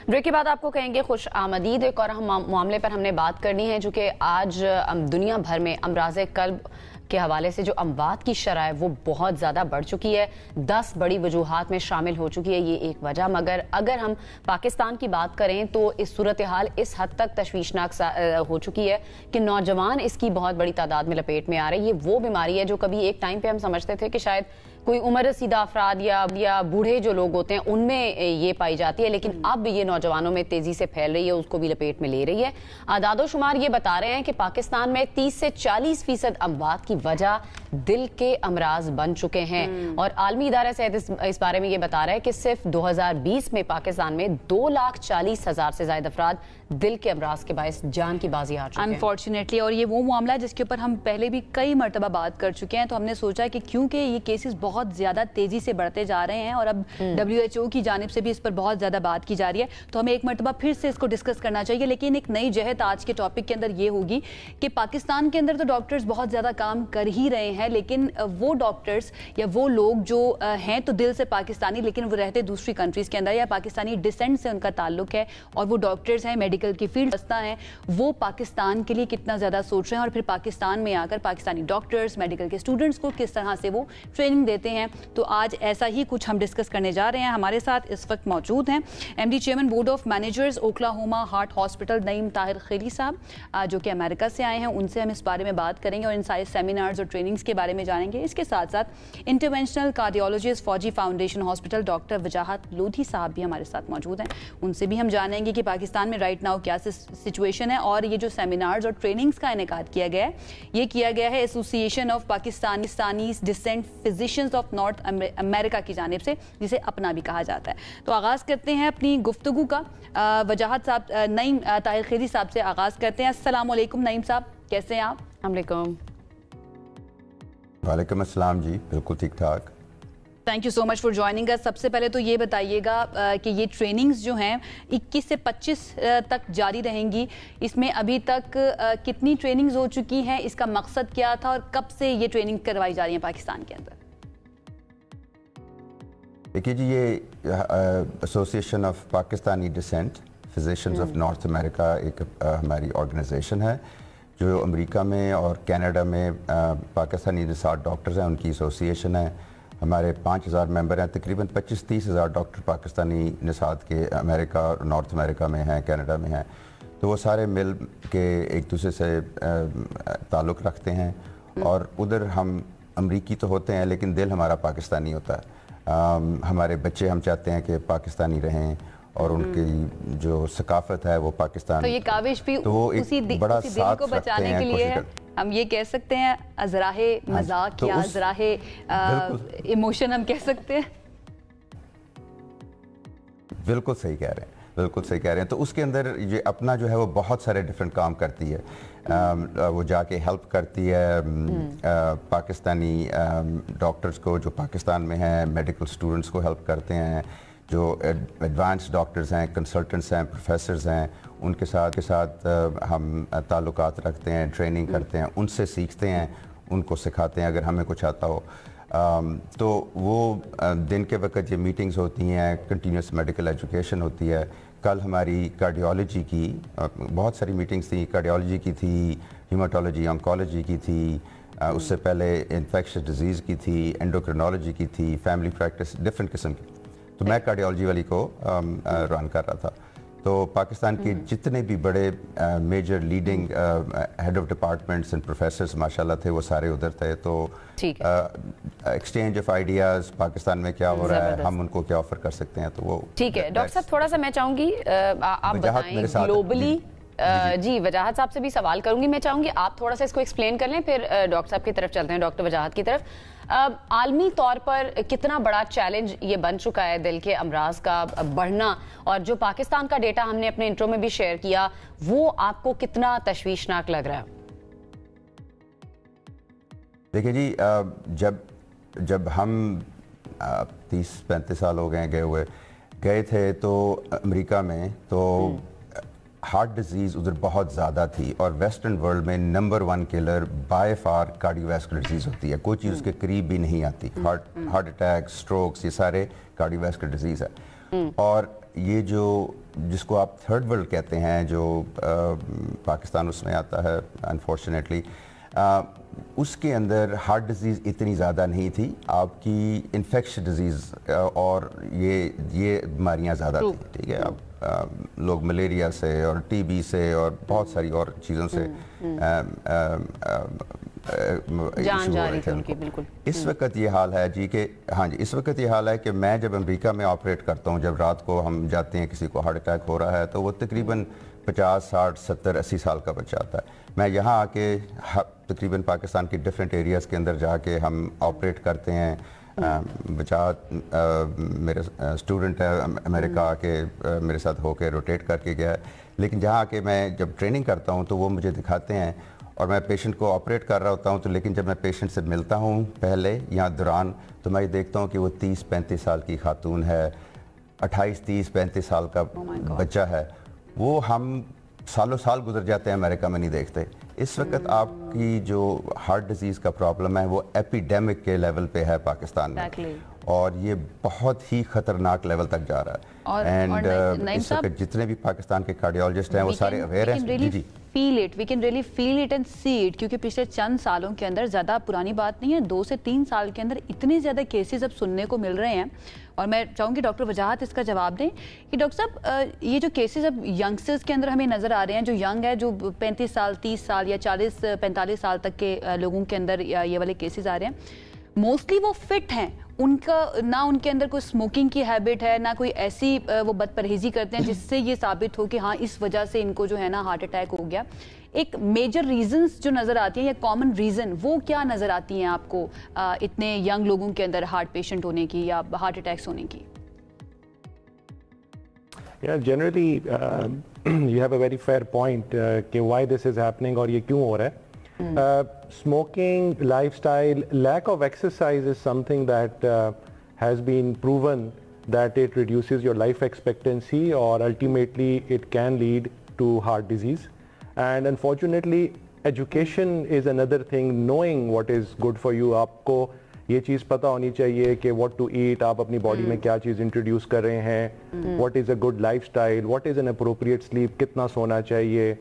Break के बाद आपको कहेंगे खुश आमदीद। एक और हम मामले पर हमने बात करनी है जो कि आज दुनिया भर में अमराज़े कल्ब के हवाले से जो अमवात की शरह है वो बहुत ज़्यादा बढ़ चुकी है। 10 बड़ी वजूहात में शामिल हो चुकी है ये एक वजह। मगर अगर हम पाकिस्तान की बात करें तो इस सूरत हाल इस हद तक तशवीशनाक हो चुकी है कि नौजवान इसकी बहुत बड़ी तादाद में लपेट में आ रहे हैं। ये वो बीमारी है जो कभी एक टाइम पे हम समझते थे कि शायद कोई उम्र रसीदा अफराद या बूढ़े जो लोग होते हैं उनमें ये पाई जाती है, लेकिन अब ये नौजवानों में तेजी से फैल रही है, उसको भी लपेट में ले रही है। आदादो शुमार ये बता रहे हैं कि पाकिस्तान में 30 से 40% अमवात की वजह दिल के अमराज बन चुके हैं। और आलमी इदारा सेहत इस बारे में ये बता रहा है कि सिर्फ 2020 में पाकिस्तान में 2,40,000 से ज्यादा अफराद दिल के अमराज के बायस जान की बाजी हार चुके हैं अनफॉर्चुनेटली। और ये वो मामला है जिसके ऊपर हम पहले भी कई मरतबा बात कर चुके हैं, तो हमने सोचा कि क्योंकि ये केसेस बहुत ज्यादा तेजी से बढ़ते जा रहे हैं और अब WHO की जानिब से भी इस पर बहुत ज्यादा बात की जा रही है, तो हमें एक मरतबा फिर से इसको डिस्कस करना चाहिए। लेकिन एक नई जहत आज के टॉपिक के अंदर ये होगी कि पाकिस्तान के अंदर तो डॉक्टर्स बहुत ज्यादा काम कर ही रहे हैं, लेकिन वो डॉक्टर्स या वो लोग जो हैं तो दिल से पाकिस्तानी लेकिन वो रहते दूसरी कंट्रीज के अंदर या पाकिस्तानी डिसेंट से उनका ताल्लुक है और वो डॉक्टर्स हैं, मेडिकल की फील्ड है, वो पाकिस्तान के लिए कितना ज्यादा सोच रहे हैं और फिर पाकिस्तान में आकर पाकिस्तानी डॉक्टर्स, मेडिकल के स्टूडेंट्स को किस तरह से वो ट्रेनिंग देते हैं। तो आज ऐसा ही कुछ हम डिस्कस करने जा रहे हैं। हमारे साथ इस वक्त मौजूद हैं MD chairman board of managers Oklahoma heart hospital Naeem Tahir Khairi sahab, जो कि अमेरिका से आए हैं। उनसे हम इस बारे में बात करेंगे और इन सारे सेमिनार्स और ट्रेनिंग्स के बारे में जानेंगे। इसके साथ साथ इंटरवेंशनल कार्डियोलॉजिस्ट फौजी फाउंडेशन हॉस्पिटल डॉक्टर वजाहत लोधी साहब भी हमारे साथ मौजूद हैं। उनसे भी हम जानेंगे कि पाकिस्तान में राइट नाउ क्या सिचुएशन है और ये जो सेमिनार्स और ट्रेनिंग्स का इनेकाद किया गया है, ये किया गया है Association of Pakistani Descent Physicians of North America की जानिब से, जिसे अपना भी कहा जाता है। तो आगाज करते हैं अपनी गुफ्तगू का। वजाहत साहब, नईम ताहिर खैरी साहब से आगाज करते हैं। अस्सलाम वालेकुम नईम साहब, कैसे हैं आप? वालेकुम अस्सलाम जी, बिल्कुल ठीक ठाक। Thank you so much for joining us. सबसे पहले तो ये बताइएगा कि ये ट्रेनिंग्स जो हैं 21 से 25 तक जारी रहेंगी। इसमें अभी तक कितनी ट्रेनिंग्स हो चुकी हैं, इसका मकसद क्या था और कब से ये ट्रेनिंग करवाई जा रही है पाकिस्तान के अंदर? देखिए जी, ये Association of Pakistani Descent Physicians of North America एक हमारी ऑर्गेनाइजेशन है जो अमेरिका में और कनाडा में पाकिस्तानी निसात डॉक्टर्स हैं, उनकी एसोसिएशन है। हमारे 5,000 मेंबर हैं। तकरीबन 25-30 हज़ार डॉक्टर पाकिस्तानी निसात के अमेरिका और नॉर्थ अमेरिका में हैं, कनाडा में हैं। तो वो सारे मिल के एक दूसरे से ताल्लुक़ रखते हैं और उधर हम अमरीकी तो होते हैं लेकिन दिल हमारा पाकिस्तानी होता है। हमारे बच्चे हम चाहते हैं कि पाकिस्तानी रहें और उनकी जो सकाफत है वो पाकिस्तान, तो ये काविश भी तो वो उसी दिल को बचाने के लिए है। हम ये कह सकते हैं अजराहे मजाक तो या अजराहे इमोशन हम कह सकते हैं। बिल्कुल सही कह रहे हैं, बिल्कुल सही कह रहे हैं। तो उसके अंदर ये अपना जो है वो बहुत सारे डिफरेंट काम करती है। वो जाके हेल्प करती है पाकिस्तानी डॉक्टर्स को जो पाकिस्तान में हैं, मेडिकल स्टूडेंट्स को हेल्प करते हैं, जो एडवांस डॉक्टर्स हैं, कंसल्टेंट्स हैं, प्रोफेसर्स हैं, उनके साथ हम ताल्लुकात रखते हैं, ट्रेनिंग करते हैं, उनसे सीखते हैं, उनको सिखाते हैं अगर हमें कुछ आता हो। तो वो दिन के वक्त ये मीटिंग्स होती हैं, कंटिन्यूस मेडिकल एजुकेशन होती है। कल हमारी कार्डियोलॉजी की बहुत सारी मीटिंग्स थी, कार्डियोलॉजी की थी, हीमाटोलॉजी ऑन्कोलॉजी की थी, उससे पहले इन्फेक्शस डिजीज़ की थी, एंडोक्रिनोलॉजी की थी, फैमिली प्रैक्टिस डिफरेंट किस्म की। तो मैं कार्डियोलॉजी वाली को रन कर रहा था। तो पाकिस्तान के जितने भी बड़े major leading head of departments and professors माशाल्लाह थे, वो सारे उधर थे। तो एक्सचेंज ऑफ आइडियाज, पाकिस्तान में क्या हो रहा है, हम उनको क्या ऑफर कर सकते हैं, तो वो ठीक है। डॉक्टर साहब, थोड़ा सा मैं चाहूंगी आप बताएं ग्लोबली। जी, वजाहत साहब से भी सवाल करूंगी। मैं चाहूंगी आप थोड़ा सा इसको एक्सप्लेन कर लें, फिर डॉक्टर साहब की तरफ चलते हैं, डॉक्टर वजाहत की तरफ। आलमी तौर पर कितना बड़ा चैलेंज ये बन चुका है दिल के अमराज का बढ़ना, और जो पाकिस्तान का डेटा हमने अपने इंट्रो में भी शेयर किया, वो आपको कितना तशवीशनाक लग रहा है? देखिए जी, जब हम 30-35 साल हो गए हुए गए थे तो अमेरिका में, तो हार्ट डिजीज़ उधर बहुत ज़्यादा थी और वेस्टर्न वर्ल्ड में number 1 killer by far cardiovascular disease होती है, कोई चीज़ उसके करीब भी नहीं आती। हार्ट अटैक, स्ट्रोक्स, ये सारे कार्डियोवैस्कुलर डिजीज़ है। और ये जो जिसको आप थर्ड वर्ल्ड कहते हैं, जो पाकिस्तान उसमें आता है अनफॉर्चुनेटली, उसके अंदर हार्ट डिजीज़ इतनी ज़्यादा नहीं थी, आपकी इन्फेक्शन डिजीज़ और ये बीमारियाँ ज़्यादा थी। ठीक है, अब लोग मलेरिया से और टीबी से और बहुत सारी और चीज़ों से जान जा रही थी उनकी, बिल्कुल। इस वक्त ये हाल है जी कि हाँ जी, इस वक्त ये हाल है कि मैं जब अमेरिका में ऑपरेट करता हूँ, जब रात को हम जाते हैं, किसी को हार्ट अटैक हो रहा है, तो वो तकरीबन 50, 60, 70, 80 साल का बच्चा आता है। मैं यहाँ आके तकरीबन पाकिस्तान के डिफरेंट एरियाज़ के अंदर जाके हम ऑपरेट करते हैं। बच्चा मेरे स्टूडेंट है, अमेरिका आके मेरे साथ होके रोटेट करके गया है, लेकिन जहाँ आके मैं जब ट्रेनिंग करता हूँ तो वो मुझे दिखाते हैं और मैं पेशेंट को ऑपरेट कर रहा होता हूँ, तो लेकिन जब मैं पेशेंट से मिलता हूँ पहले या दौरान, तो मैं ये देखता हूँ कि वो 30-35 साल की खातून है, 28-30-35 साल का बच्चा है। वो हम सालों साल गुजर जाते हैं, अमेरिका में नहीं देखते। इस वक्त आपकी जो हार्ट डिजीज़ का प्रॉब्लम है वो एपिडेमिक के लेवल पे है पाकिस्तान में, और ये बहुत ही खतरनाक लेवल तक जा रहा है। एंड इस वक्त जितने भी पाकिस्तान के कार्डियोलॉजिस्ट हैं वो सारे अवेयर हैं। जी, we can really feel it and see it, क्योंकि पिछले चंद सालों के अंदर, ज़्यादा पुरानी बात नहीं है, 2 से 3 साल के अंदर इतने ज़्यादा केसेस अब सुनने को मिल रहे हैं। और मैं चाहूँगी डॉक्टर वजाहत इसका जवाब दें कि डॉक्टर साहब, ये जो केसेस अब यंगस्टर्स के अंदर हमें नज़र आ रहे हैं, जो यंग है, जो 35 साल, 30 साल या 40-45 साल तक के लोगों के अंदर ये वाले केसेस आ रहे हैं, मोस्टली वो फिट हैं, उनका ना उनके अंदर कोई स्मोकिंग की हैबिट है, ना कोई ऐसी वो बदपरहेजी करते हैं जिससे ये साबित हो कि हाँ इस वजह से इनको जो है ना हार्ट अटैक हो गया। एक मेजर रीजंस जो नज़र आती हैं या कॉमन रीज़न, वो क्या नज़र आती हैं आपको इतने यंग लोगों के अंदर हार्ट पेशेंट होने की या हार्ट अटैक्स होने की? Yeah, generally you have a very fair point कि why this is happening और ये क्यों हो रहा है। Smoking, lifestyle, lack of exercise is something that has been proven that it reduces your life expectancy or ultimately it can lead to heart disease. And unfortunately education is another thing, knowing what is good for you। आपको ये चीज़ पता होनी चाहिए कि what to eat, आप अपनी body में क्या चीज़ इंट्रोड्यूस कर रहे हैं, what is a good lifestyle, what is an appropriate sleep, कितना सोना चाहिए,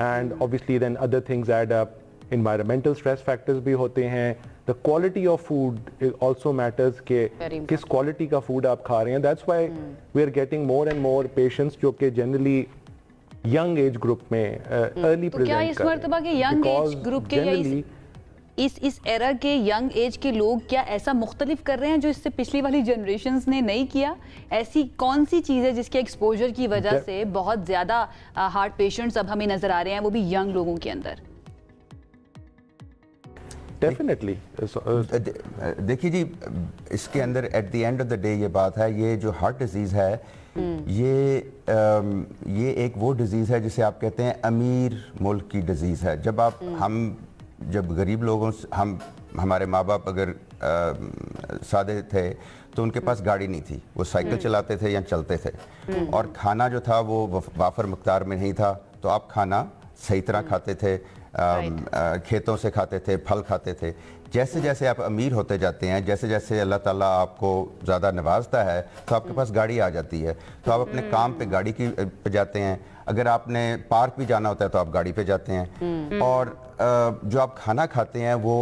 and obviously then other things add up। environmental stress factors भी होते हैं, the quality of food also matters कि किस quality का food आप खा रहे हैं। That's why we are getting more and more patients जो कि generally young age group में early present कर रहे हैं। तो क्या इस मर्तबा के young age group के या इस एरा के यंग एज के लोग क्या ऐसा मुख्तलिफ कर रहे हैं जो इससे पिछली वाली जनरेशन्स ने नहीं किया? ऐसी कौन सी चीज़ है जिसके एक्सपोजर की वजह से बहुत ज़्यादा हार्ट पेशेंट्स अब हमें नज़र आ रहे हैं, वो भी यंग लोगों के अंदर? डेफिनेटली देखिए जी, इसके अंदर at the end of the day ये बात है, ये जो हार्ट डिजीज़ है ये एक वो डिजीज़ है जिसे आप कहते हैं अमीर मुल्क की डिजीज़ है। जब आप जब गरीब लोगों से हमारे माँ बाप अगर सादे थे तो उनके पास गाड़ी नहीं थी, वो साइकिल चलाते थे या चलते थे, और खाना जो था वो वाफर मकदार में नहीं था, तो आप खाना सही तरह खाते थे, खेतों से खाते थे, फल खाते थे। जैसे जैसे आप अमीर होते जाते हैं, जैसे जैसे अल्लाह ताला आपको ज़्यादा नवाजता है, तो आपके पास गाड़ी आ जाती है, तो आप अपने काम पे गाड़ी पे जाते हैं। अगर आपने पार्क भी जाना होता है तो आप गाड़ी पे जाते हैं, और जो आप खाना खाते हैं वो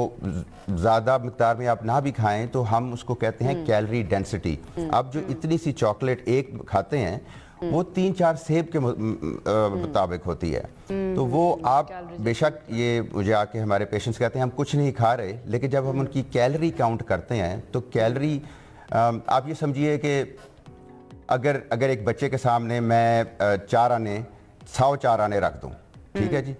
ज़्यादा मिक़दार में आप ना भी खाएं तो हम उसको कहते हैं कैलोरी डेंसिटी। आप जो इतनी सी चॉकलेट एक खाते हैं वो 3-4 सेब के मुताबिक होती है, तो वो आप बेशक, ये मुझे आके हमारे पेशेंट्स कहते हैं हम कुछ नहीं खा रहे, लेकिन जब हम उनकी कैलोरी काउंट करते हैं तो कैलोरी, आप ये समझिए कि अगर एक बच्चे के सामने मैं 100 4 आने रख दूं, ठीक है जी,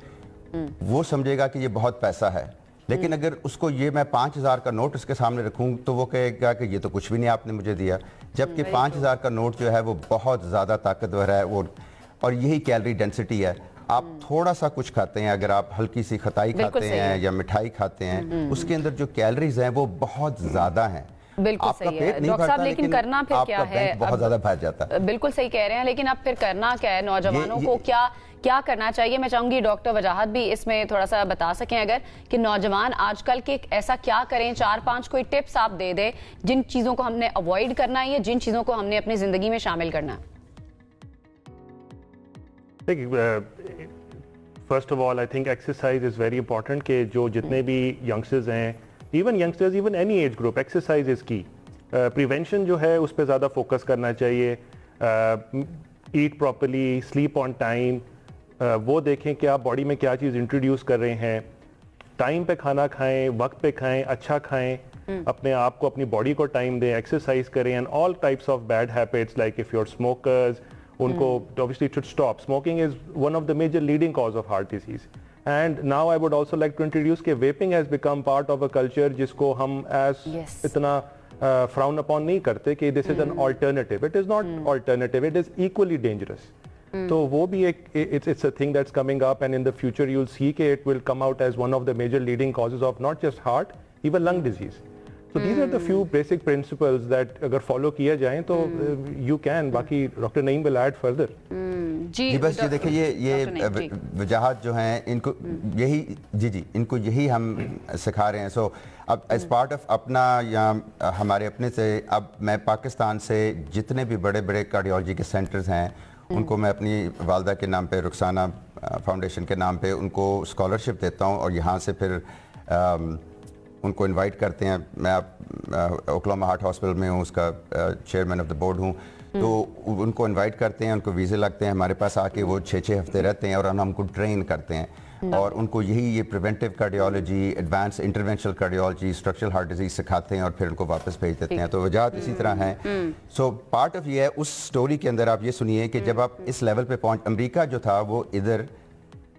वो समझेगा कि ये बहुत पैसा है, लेकिन अगर उसको ये मैं 5000 का नोट उसके सामने रखूं तो वो कहेगा कि ये तो कुछ भी नहीं आपने मुझे दिया, जबकि 5000 का नोट जो है वो बहुत ज़्यादा ताकतवर है वो, और यही कैलोरी डेंसिटी है। आप थोड़ा सा कुछ खाते हैं, अगर आप हल्की सी खटाई खाते हैं या मिठाई खाते हैं, उसके अंदर जो कैलोरीज हैं वो बहुत ज़्यादा हैं, बिल्कुल आपका सही पेट है नहीं डॉक्टर साहब, भरता, लेकिन करना फिर क्या आपका है? बैंक बहुत ज्यादा भर जाता है। बिल्कुल सही कह रहे हैं, लेकिन अब फिर करना क्या है? नौजवानों को क्या करना चाहिए? मैं चाहूंगी डॉक्टर वजाहत भी इसमें थोड़ा सा बता सकें अगर, कि नौजवान आजकल के ऐसा क्या करें, 4-5 कोई टिप्स आप दे दें जिन चीजों को हमने अवॉइड करना है या जिन चीजों को हमने अपनी जिंदगी में शामिल करना है। First of all I think exercise is very important कि जो जितने भी यंगस्टर्स हैं, even even any age group, exercise is की। प्रिवेंशन जो है उस पर ज़्यादा फोकस करना चाहिए। ईट प्रॉपरली, स्लीप ऑन टाइम, वो देखें कि आप बॉडी में क्या चीज़ इंट्रोड्यूस कर रहे हैं। टाइम पे खाना खाएं, वक्त पे खाएं, अच्छा खाएं, अपने आप को, अपनी बॉडी को टाइम दें, एक्सरसाइज करें। And all types of bad habits like if your smokers, उनको obviously should stop. Smoking is one of the major leading cause of heart disease. And now I would also like to introduce कि vaping has become part of a culture जिसको हम as इतना frown upon नहीं करते कि this is an alternative. It is not alternative. It is equally dangerous. तो वो भी एक it's a thing that's coming up, and in the future you'll see कि it will come out as one of the major leading causes of not just heart, even lung disease. So these are the few basic principles that अगर follow किया जाए तो you can, बाकी doctor Naeem will add further. जी बस ये देखिए, ये वजाहत जो हैं इनको इनको यही हम सिखा रहे हैं। सो अब एज पार्ट ऑफ अपना या हमारे अपने से, अब मैं पाकिस्तान से जितने भी बड़े बड़े कार्डियोलॉजी के सेंटर्स हैं उनको मैं अपनी वालदा के नाम पे, रुखसाना फाउंडेशन के नाम पे उनको स्कॉलरशिप देता हूँ और यहाँ से फिर उनको इनवाइट करते हैं। मैं ओक्लाहोमा हार्ट हॉस्पिटल में हूँ, उसका चेयरमैन ऑफ द बोर्ड हूँ। तो उनको इनवाइट करते हैं, उनको वीज़े लगते हैं, हमारे पास आके वो 6-6 हफ्ते रहते हैं और हम उनको ट्रेन करते हैं और उनको ये preventive cardiology, advance interventional cardiology, structural heart disease सिखाते हैं और फिर उनको वापस भेज देते हैं। तो वजाहत इसी तरह है। सो पार्ट ऑफ ये है, उस स्टोरी के अंदर आप ये सुनिए कि जब आप इस लेवल पे अमेरिका जो था वो इधर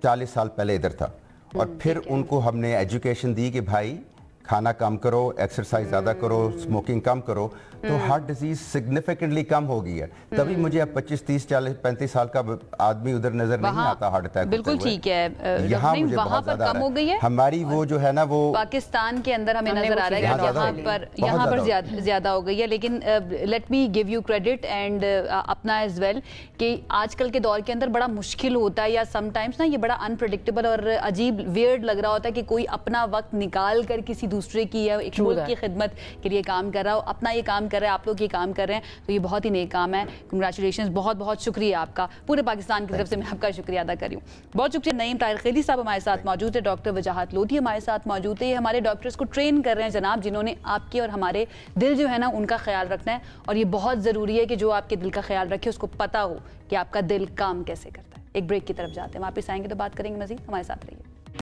40 साल पहले इधर था और फिर उनको हमने एजुकेशन दी कि भाई खाना कम करो, एक्सरसाइज ज़्यादा करो, स्मोकिंग कम करो, तो हार्ट डिजीज सिग्निफिकेंटली कम हो गई है। तभी मुझे अब 25, 30, 40, 35 साल का आदमी उधर नजर नहीं आता हार्ट अटैक। बिल्कुल ठीक है, यहाँ मुझे वहाँ पर कम हो गई है। हमारी वो जो है ना, वो पाकिस्तान के अंदर हमें नजर आ रहा है यहाँ पर ज्यादा हो गई है। लेकिन let me give you credit and अपना एज वेल कि आजकल के दौर के अंदर बड़ा मुश्किल होता है या समटाइम्स ना ये बड़ा अनप्रेडिक्टेबल और अजीब वियर्ड लग रहा होता है कि कोई अपना वक्त निकाल कर किसी दूसरे की या एक मुल्क की खिदमत के लिए काम कर रहा हो, अपना ये काम कर रहा है, आप लोग ये काम कर रहे हैं, तो ये बहुत ही नेक काम है। कंग्रेचुलेशंस, बहुत बहुत शुक्रिया आपका, पूरे पाकिस्तान की तरफ से मैं आपका शुक्रिया अदा कर रही हूँ। बहुत शुक्रिया। नईम ताहिर खैली साहब हमारे साथ मौजूद है, डॉक्टर वजाहत लोधी हमारे साथ मौजूद है। ये हमारे डॉक्टर्स को ट्रेन कर रहे हैं जनाब, जिन्होंने आपके और हमारे दिल जो है ना उनका ख्याल रखना है। और ये बहुत ज़रूरी है कि जो आपके दिल का ख्याल रखे उसको पता हो कि आपका दिल काम कैसे करता है। एक ब्रेक की तरफ जाते हैं, वापस आएंगे तो बात करेंगे मज़ीद, हमारे साथ रहिए।